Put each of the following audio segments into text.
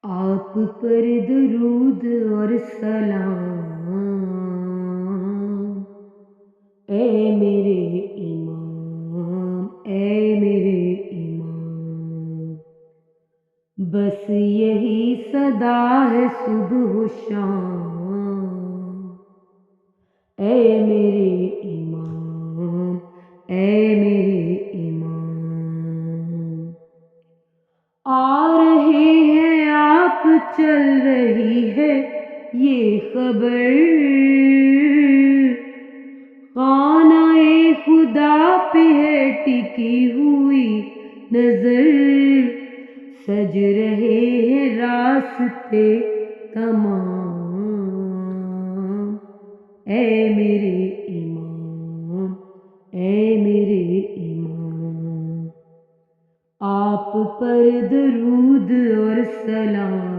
آپ پر درود اور سلام، اے میرے امام، اے میرے امام، بس یہی صدا ہے صبح و شام، اے میرے امام، اے میرے امام، آ رہے ہیں آپ، چل رہی ہے یہ خبر، خانہ خدا پہ ہے ٹکی ہوئی نظر، سج رہے ہیں راستے تمام، اے میرے امام، اے میرے امام، آپ پر درود اور سلام،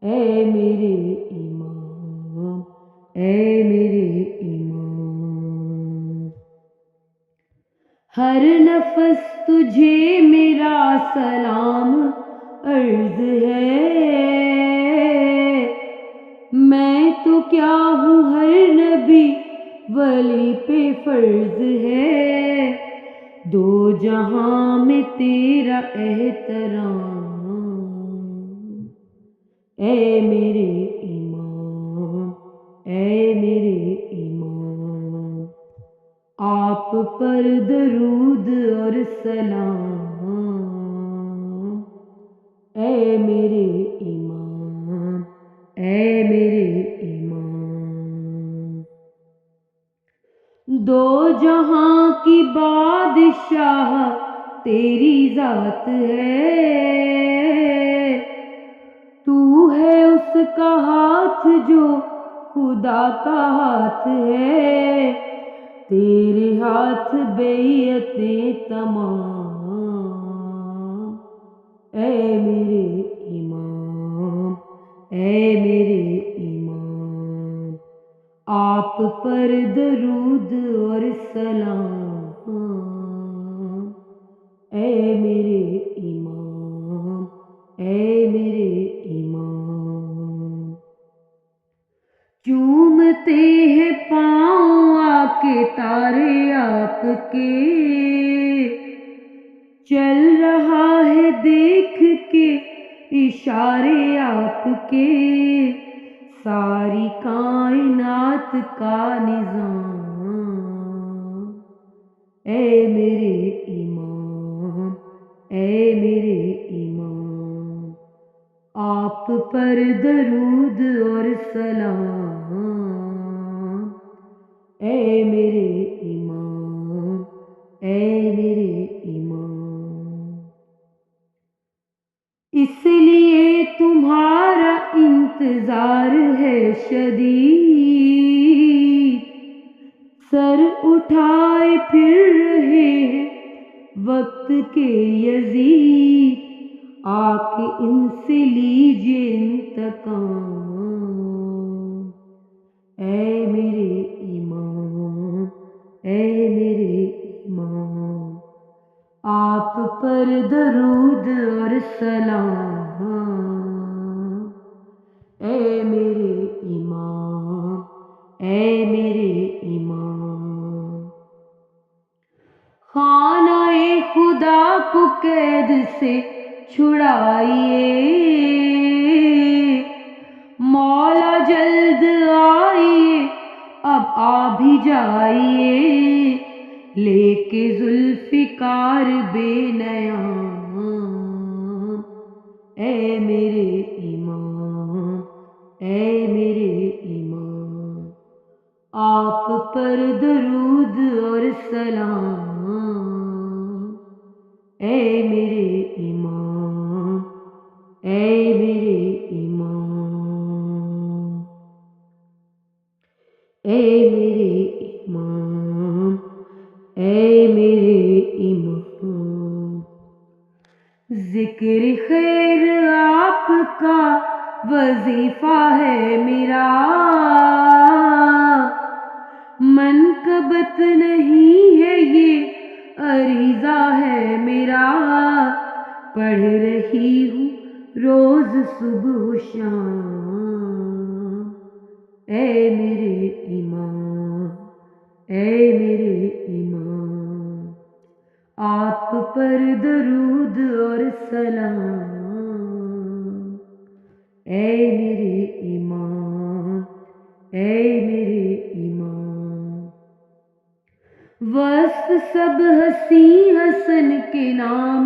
اے میرے امام، اے میرے امام، ہر نفس تجھے میرا سلام عرض ہے، میں تو کیا ہوں ہر نبی ولی پہ فرض ہے، دو جہاں میں تیرا احترام، اے میرے امام، اے میرے امام، آپ پر درود اور سلام، اے میرے امام، اے میرے امام، دو جہاں کی بادشاہ تیری ذات ہے، تو ہے اس کا ہاتھ جو خدا کا ہاتھ ہے، تیرے ہاتھ بیعتیں تمام، اے میرے امام، اے میرے امام، آپ پر درود اور سلام، اے میرے امام، اے میرے امام، چومتے ہیں پاؤں آ کے تارے آپ کے، چل رہا ہے دیکھ کے اشارے آپ کے، ساری کائنات کا نظام، اے میرے امام، اے میرے امام، آپ پر درود اور سلام، اے میرے امام، اے میرے امام، اس لیے تمہارا انتظار ہے شدید، سر اٹھائے پھر رہے ہیں وقت کے یزید، آ کے ان سے لیجیے انتقام، اے میرے امام، اے میرے امام، آپ پر درود اور سلام، اے میرے امام، اے میرے امام، خانہ خدا کو قید سے چھڑائیے، مولا جلد آئیے، اب آ بھی جائیے، لے کے ذوالفقار بے نیام، اے میرے امام، اے میرے امام، آپ پر درود اور سلام، اے میرے امام، اے میرے امام، اے میرے امام، اے میرے امام، ذکر خیر آپ کا وظیفہ ہے میرا، منقبت نہیں ہے یہ عریضہ ہے میرا، پڑھ رہی ہوں روز صبح و شام، اے میرے امام، اے میرے امام، آپ پر درود اور سلام، اے میرے امام، اے میرے امام۔ وصف سب ہنسی حسن کے نام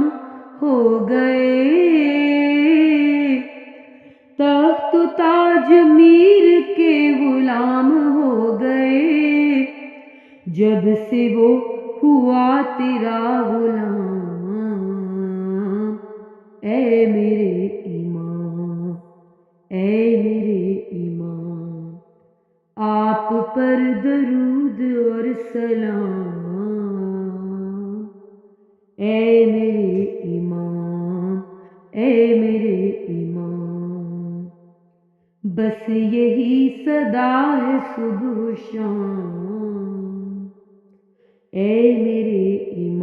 ہو گئے، تخت و تاج میر کے غلام ہو گئے، جب سے وہ ہوا تیرا غلام، اے میرے امام، اے میرے امام، آپ پر درود اور سلام، اے میرے امام، اے میرے امام۔ بس یہی صدا ہے صبح و شام، اے میرے امام۔